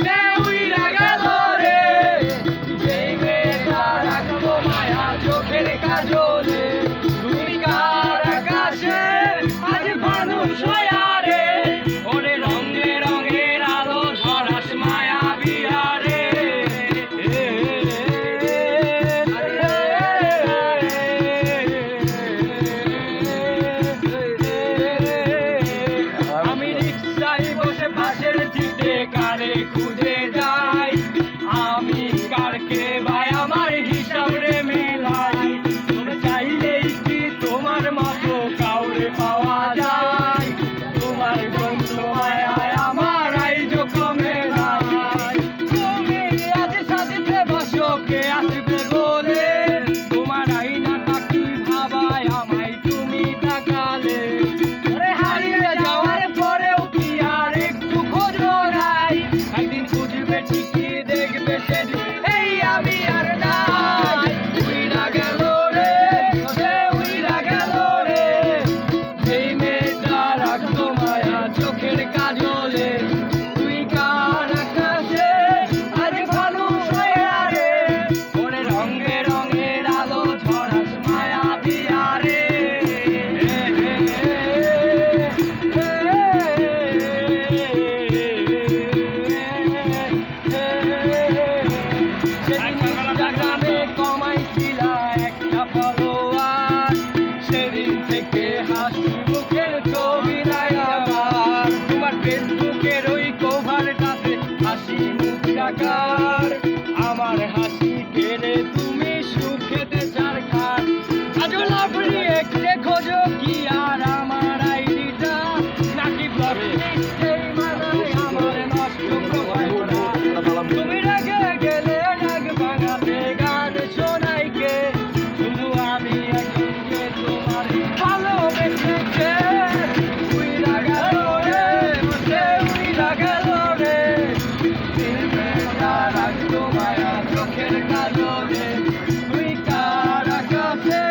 সে উইরা গেল রে, যেই মেয়েটা রাখলো মায়া চোখের কাজলে। তুই কার আকাশে আজ মানুষ হইয়া রে, ওরে রঙে রঙের আলো ঝরাস মায়া বিহারে। আমি রিক্সায় বসে পাশের চিঠে কারে খুঁজে যাই, আমি কারকে ভাই আমার হিসাব রে মিলাই। তুমি চাইলেই কি তোমার মতো কাউরে পাওয়া যায়, তোমার বন্ধু মায়ায় আমার আইজ কমে নাই। তুমি আজ সাজিতে বসো কে আসবে বলে, তোমার আইনা তাকি ভাবায় আমায় তুমি তাকালে। ওরে হারিয়ে যাওয়ার পরেও কি আর একটু খোঁজো নাই, একদিন খুঁজবে ঠিকই দেখবে সেদিন এই আমি আর নাই। উইরা গেল রে, সে উইরা গেল রে, যেই মেয়েটা রাখতো মায়া চোখের কাজলে। তুই কার আকাশে আজ মানুষ হইয়া রে, ওরে রঙে রঙের আলো ঝরাস মায়া বিহারে। ইনস্টাগ্রামে কমাইছিলা একটা ফলোয়ার, সেদিন থেকে হাসি মুখের ছবি নাই আমার। তোমার ফেসবুকের ওই কভারটাতে হাসি মুখ আকার, আমার হাসি কেড়ে তুমি সুখেতে চার খান। আজও লাভ রিয়েক্টে খোঁজো কি আর আমার আইডিটা, নাকি ব্লক লিস্টেই মানায় আমার নষ্ট প্রোফাইলটা। তুমি রেগে গেলে রাগ ভাঙাতে গান শোনাই কে, শুধু আমি একজনকে তোমার ভালোবেসেছে। উইরা গেল রে, সে উইরা গেল রে, যেই মেয়েটা রাখতো মায়া চোখের কাজলে। তুই কার আকাশে